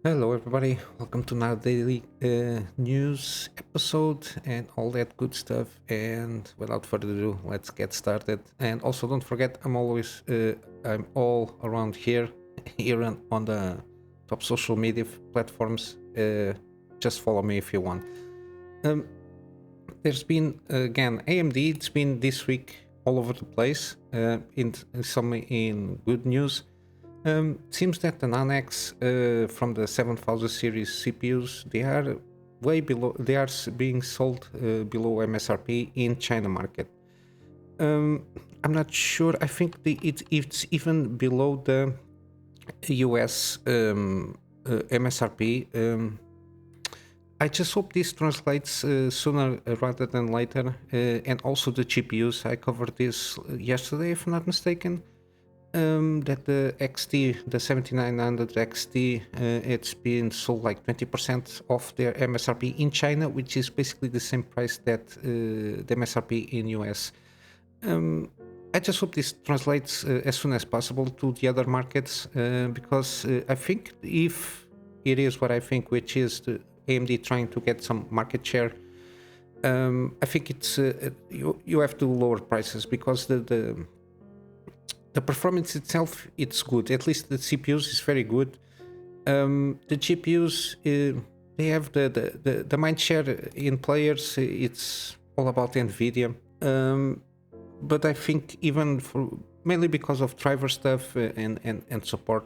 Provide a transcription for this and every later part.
Hello, everybody. Welcome to another daily news episode and all that good stuff. And without further ado, let's get started. And also, don't forget, I'm all around here, here on the top social media platforms. Just follow me if you want. Um, there's been again AMD. It's been this week all over the place. In some in good news. Seems that the non-X from the 7000 series CPUs they are way below. They are being sold below MSRP in China market. I'm not sure. I think it's even below the US MSRP. I just hope this translates sooner rather than later. And also the GPUs. I covered this yesterday, if I'm not mistaken. That the XT, the 7900 XT, it's been sold like 20% off their MSRP in China, which is basically the same price that the MSRP in US. I just hope this translates as soon as possible to the other markets, because I think if it is what I think, which is the AMD trying to get some market share, I think it's you have to lower prices because the performance itself, it's good. At least the CPUs is very good. The GPUs, they have the mind share in players. It's all about NVIDIA. But I think even mainly because of driver stuff and support.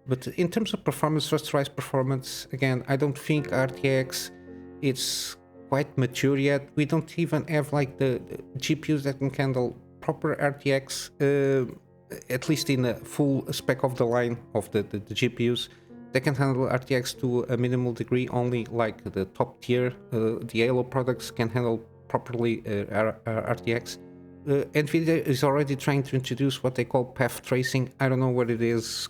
But in terms of performance, rasterized performance, again, I don't think RTX it's quite mature yet. We don't even have like the GPUs that can handle proper RTX. At least in the full spec of the line of the GPUs, they can handle RTX to a minimal degree. Only like the top tier, the Halo products can handle properly RTX. NVIDIA is already trying to introduce what they call path tracing. I don't know what it is.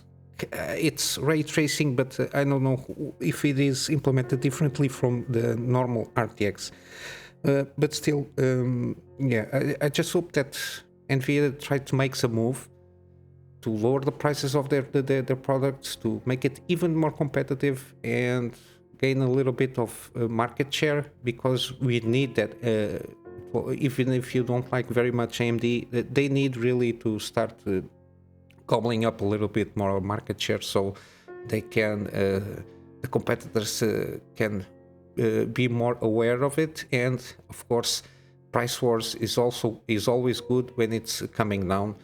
It's ray tracing, but I don't know if it is implemented differently from the normal RTX. But still, I just hope that NVIDIA tried to make some move to lower the prices of their products, to make it even more competitive and gain a little bit of market share, because we need that. Even if you don't like very much AMD, they need really to start gobbling up a little bit more market share, so they can the competitors can be more aware of it. And of course, price wars is always good when it's coming down.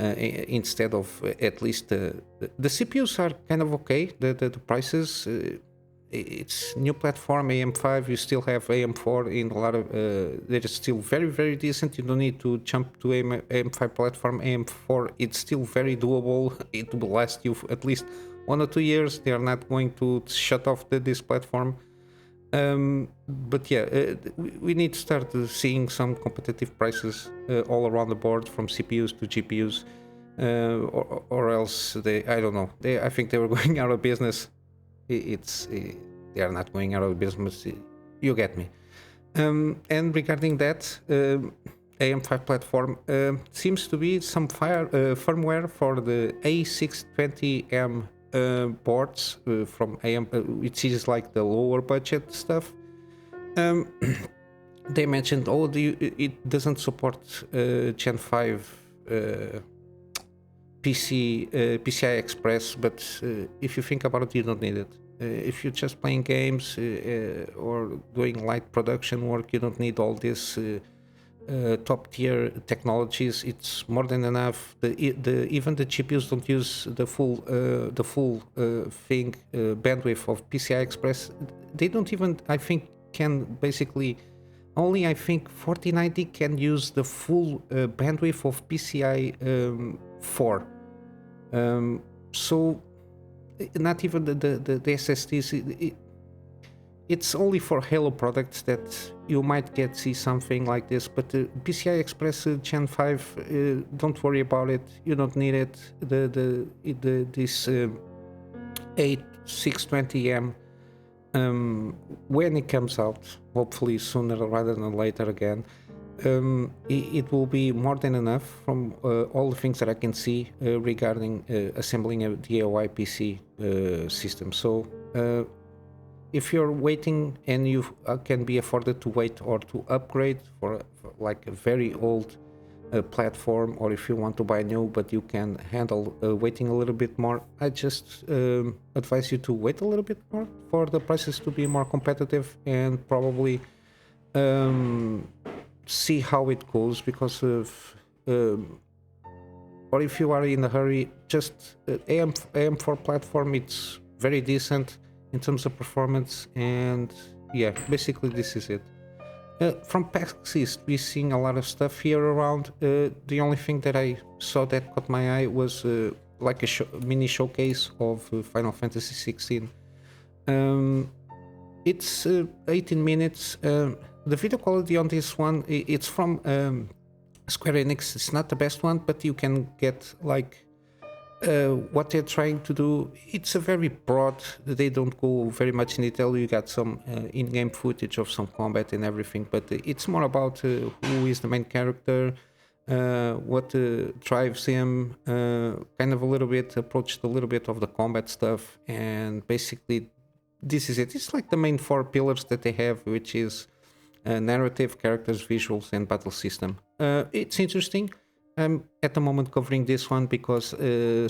Instead of at least the CPUs are kind of okay. The prices, it's new platform AM5. You still have AM4 in a lot of. They're still very decent. You don't need to jump to AM5 platform. AM4 it's still very doable. It will last you at least 1 or 2 years. They are not going to shut off this platform. But yeah, we need to start seeing some competitive prices all around the board, from CPUs to GPUs, or else I don't know. I think they were going out of business. They are not going out of business. You get me. And regarding that, AM5 platform seems to be some firmware for the A620m boards from AM, which is like the lower budget stuff. They mentioned, it doesn't support Gen 5 PCI Express, but if you think about it, you don't need it. If you're just playing games or doing light production work, you don't need all this top tier technologies. It's more than enough. Even the GPUs don't use the full bandwidth of PCI Express. They don't even, I think, can basically only, I think, 4090 can use the full bandwidth of PCI 4. So not even the SSDs. It's only for Halo products that you might see something like this, but the PCI Express Gen 5, don't worry about it. You don't need it. This A620m, when it comes out, hopefully sooner rather than later again, it will be more than enough from all the things that I can see regarding assembling a DIY PC system. So if you're waiting and you can be afforded to wait or to upgrade for like a very old platform, or if you want to buy new but you can handle waiting a little bit more, I just advise you to wait a little bit more for the prices to be more competitive, and probably see how it goes, because of or if you are in a hurry, just AM4 platform, it's very decent in terms of performance. And yeah, basically this is it. From PAXeast, we're seeing a lot of stuff here around. The only thing that I saw that caught my eye was like a mini showcase of Final Fantasy XVI. It's 18 minutes. The video quality on this one, it's from Square Enix. It's not the best one, but you can get like what they're trying to do. It's a very broad, they don't go very much in detail. You got some in-game footage of some combat and everything, but it's more about who is the main character, what drives him, kind of a little bit approached a little bit of the combat stuff, and basically this is it. It's like the main four pillars that they have, which is narrative, characters, visuals, and battle system. It's interesting. I'm at the moment covering this one because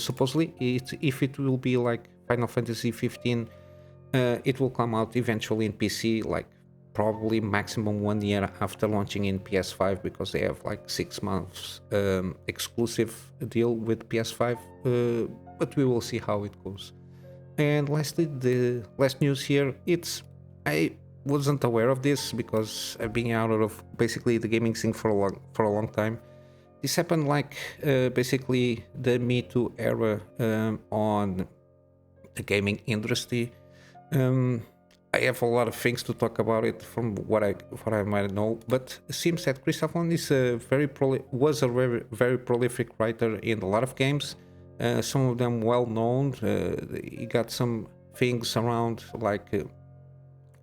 supposedly if it will be like Final Fantasy 15, it will come out eventually in PC, like probably maximum 1 year after launching in PS5, because they have like 6 months exclusive deal with PS5, but we will see how it goes. And lastly, the last news here, I wasn't aware of this because I've been out of basically the gaming scene for a long time. This happened like basically the Me Too era on the gaming industry. I have a lot of things to talk about it from what I might know, but it seems that Avellone is was a very prolific writer in a lot of games. Some of them well known. He got some things around like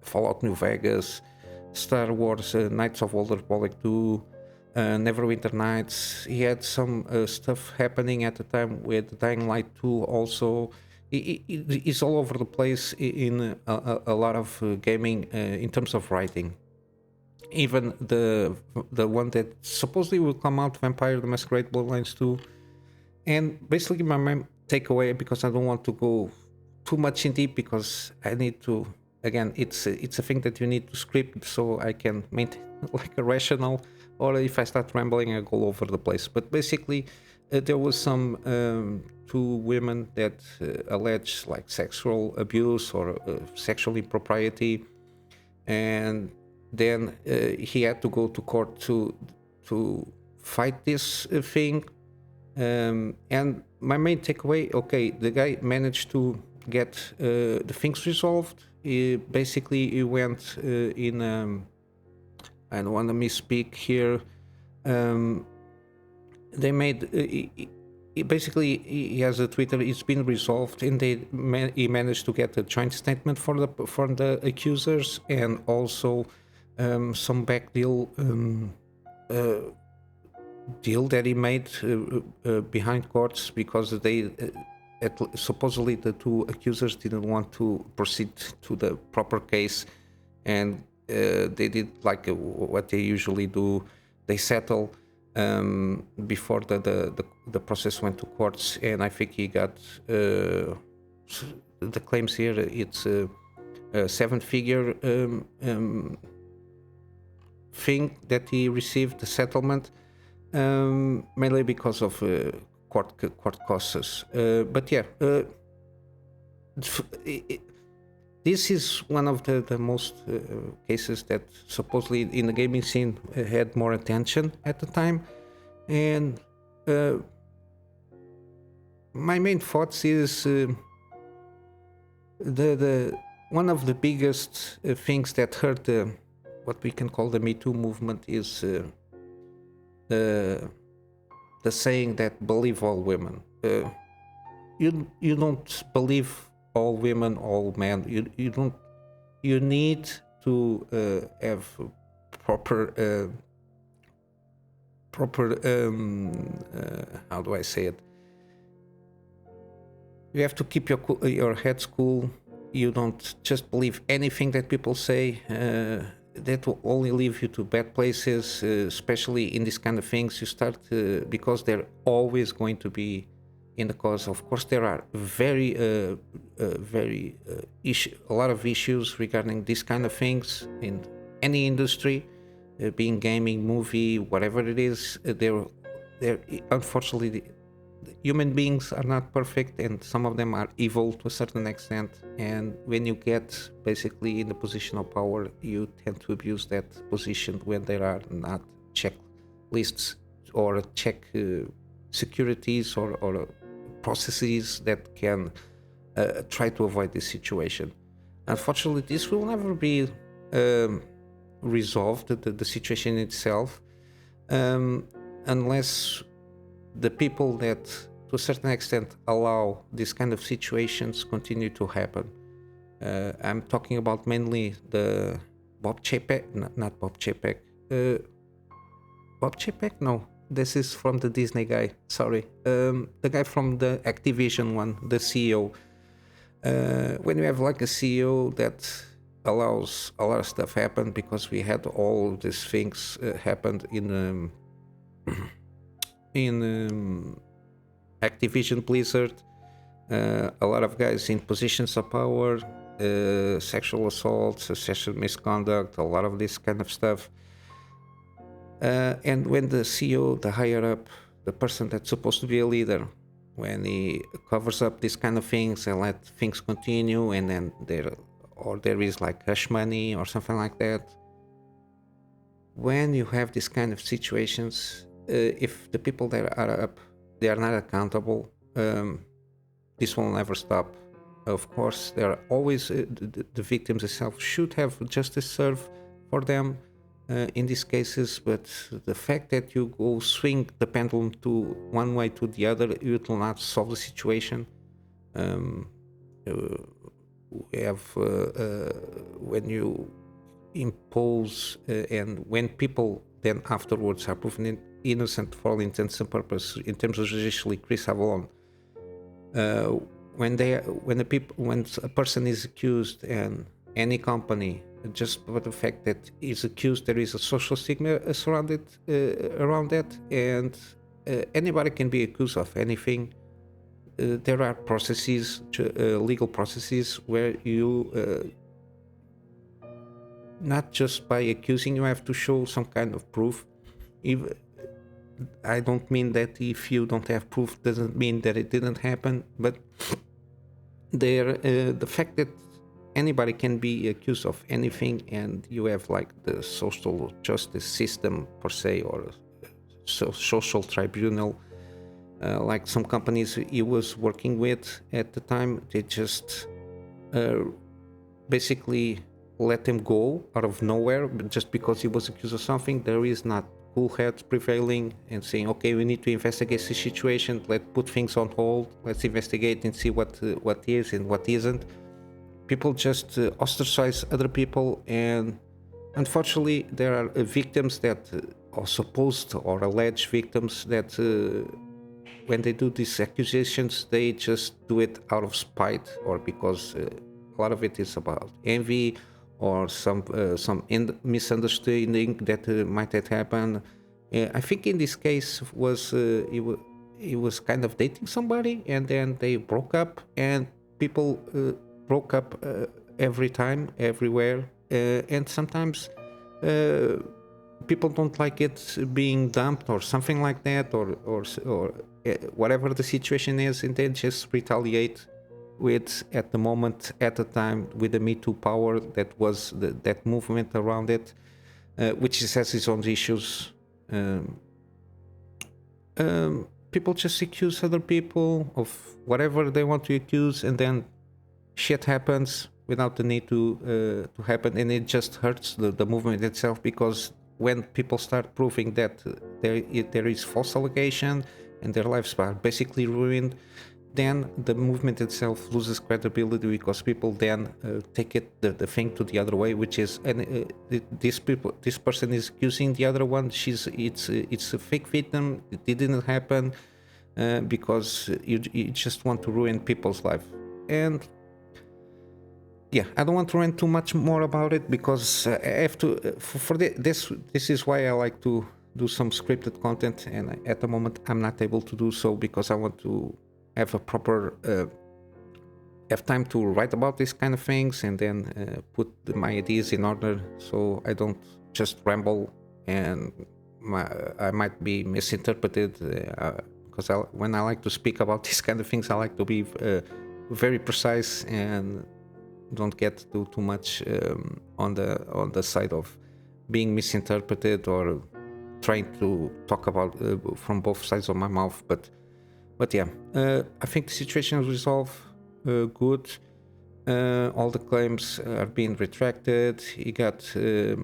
Fallout New Vegas, Star Wars, Knights of Old Republic 2, Neverwinter Nights. He had some stuff happening at the time with Dying Light 2 also. He's all over the place in a lot of gaming in terms of writing. Even the one that supposedly will come out, Vampire the Masquerade Bloodlines 2. And basically my main takeaway, because I don't want to go too much in deep, because I need to, again, it's a thing that you need to script so I can maintain like a rational, or if I start rambling I go over the place. But basically there was some 2 women that alleged like sexual abuse or sexual impropriety, and then he had to go to court to fight this thing. And my main takeaway, okay, the guy managed to get the things resolved. He went in I don't want to misspeak here. They made he has a Twitter. It's been resolved, and he managed to get a joint statement from the accusers, and also some back deal that he made behind courts, because they supposedly the 2 accusers didn't want to proceed to the proper case, and they did like what they usually do. They settle before the process went to courts, and I think he got the claims here. It's a 7-figure thing that he received, the settlement, mainly because of court costs. But yeah, this is one of the most cases that supposedly in the gaming scene had more attention at the time. And my main thoughts is the one of the biggest things that hurt what we can call the Me Too movement is the saying that believe all women. You don't believe all women, all men. You don't. You need to have proper proper how do I say it? You have to keep your heads cool. You don't just believe anything that people say. That will only lead you to bad places, especially in these kind of things. You start because they're always going to be in the cause. Of course, there are a lot of issues regarding these kind of things in any industry, being gaming, movie, whatever it is. They're unfortunately, human beings are not perfect, and some of them are evil to a certain extent. And when you get basically in the position of power, you tend to abuse that position when there are not checklists or check securities or processes that can try to avoid this situation. Unfortunately, this will never be resolved, the situation itself, unless the people that to a certain extent allow these kind of situations continue to happen. I'm talking about mainly the Bob Chapek, not Bob Chapek. Bob Chapek? No, this is from the Disney guy. Sorry, the guy from the Activision one, the CEO. When you have like a CEO that allows a lot of stuff happen, because we had all these things happened in Activision Blizzard, a lot of guys in positions of power, sexual assaults, sexual misconduct, a lot of this kind of stuff. And when the CEO, the higher up, the person that's supposed to be a leader, when he covers up these kind of things and let things continue, and then there is like hush money or something like that. When you have these kind of situations, if the people that are up, they are not accountable, this will never stop. Of course, there are always the victims themselves should have justice served for them in these cases, but the fact that you go swing the pendulum to one way to the other, it will not solve the situation. We have when you impose and when people then afterwards are proven innocent for all intents and purposes, in terms of judicially, Chris Avellone, when a person is accused, and any company, just for the fact that is accused, there is a social stigma surrounded around that, and anybody can be accused of anything. There are processes, legal processes, where you not just by accusing, you have to show some kind of proof. I don't mean that if you don't have proof doesn't mean that it didn't happen, but the fact that anybody can be accused of anything, and you have like the social justice system per se, or social tribunal, like some companies he was working with at the time, they just basically let him go out of nowhere just because he was accused of something. There is not cool heads prevailing and saying, okay, we need to investigate the situation, let's put things on hold, let's investigate and see what is and what isn't. People just ostracize other people, and unfortunately there are victims that are supposed or alleged victims that when they do these accusations, they just do it out of spite, or because a lot of it is about envy or some misunderstanding that might have happened. I think in this case was he was kind of dating somebody, and then they broke up, and people broke up every time, everywhere, and sometimes people don't like it being dumped or something like that, or whatever the situation is, and they just retaliate with, at the moment, at the time, with the Me Too power that was that movement around it, which has its own issues. People just accuse other people of whatever they want to accuse, and then shit happens without the need to happen, and it just hurts the movement itself, because when people start proving that there is false allegation and their lives are basically ruined, then the movement itself loses credibility because people then take it the thing to the other way, which is, and this person is accusing the other one. It's a fake victim. It didn't happen because you just want to ruin people's life. And yeah, I don't want to rant too much more about it because I have to. This is why I like to do some scripted content, and at the moment I'm not able to do so because I want to have a proper have time to write about these kind of things and then put my ideas in order, so I don't just ramble and I might be misinterpreted. Because when I like to speak about these kind of things, I like to be very precise and don't get too much on the side of being misinterpreted or trying to talk about from both sides of my mouth. But yeah, I think the situation is resolved good. All the claims are being retracted. He got the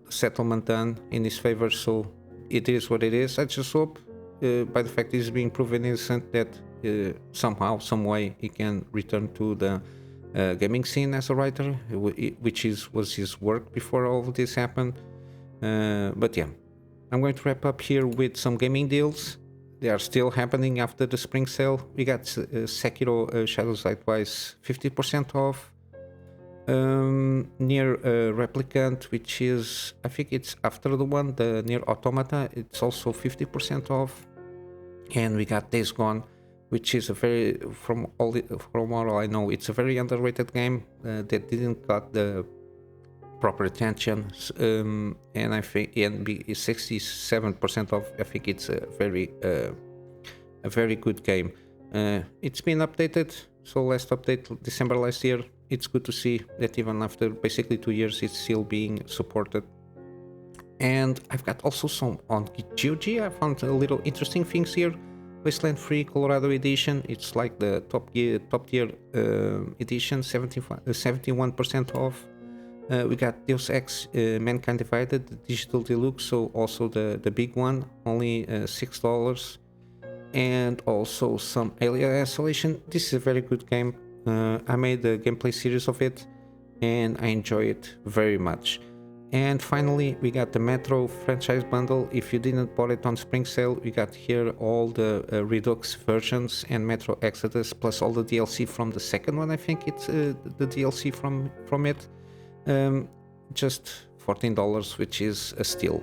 settlement done in his favor, so it is what it is. I just hope by the fact he's being proven innocent that somehow, some way, he can return to the gaming scene as a writer, which was his work before all of this happened. But yeah, I'm going to wrap up here with some gaming deals. They are still happening after the spring sale. We got Sekiro Shadows Die Twice 50% off. Near Replicant, which is, I think it's after the one, the Near Automata, it's also 50% off. And we got Days Gone, which is a very, from what I know, it's a very underrated game that didn't got the proper attention. And I think it's 67% off. I think it's a very good game. It's been updated. So last update December last year. It's good to see that even after basically 2 years, it's still being supported. And I've got also some on GOG. I found a little interesting things here. Wasteland Free Colorado Edition. It's like the top tier edition, 71% off. We got Deus Ex Mankind Divided, the Digital Deluxe, so also the big one, only $6. And also some Alien Isolation. This is a very good game. I made a gameplay series of it and I enjoy it very much. And finally, we got the Metro franchise bundle. If you didn't buy it on spring sale, we got here all the Redux versions and Metro Exodus, plus all the DLC from the second one. I think it's the DLC from it. Just $14, which is a steal.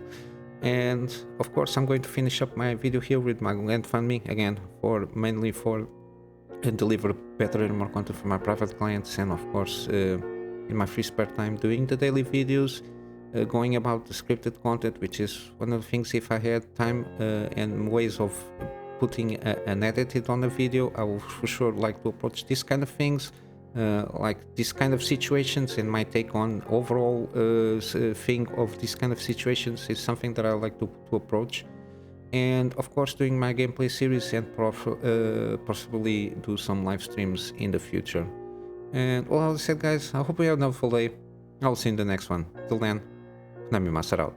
And of course, I'm going to finish up my video here with my GoFundMe again, mainly for deliver better and more content for my private clients, and of course in my free spare time doing the daily videos, going about the scripted content, which is one of the things. If I had time and ways of putting an edit on a video, I will for sure like to approach these kind of things, like this kind of situations, and my take on overall thing of this kind of situations is something that I like to approach. And of course doing my gameplay series and possibly do some live streams in the future. And well, as I said, guys, I hope you have a wonderful day. I'll see you in the next one. Till then, Kunamy Master out.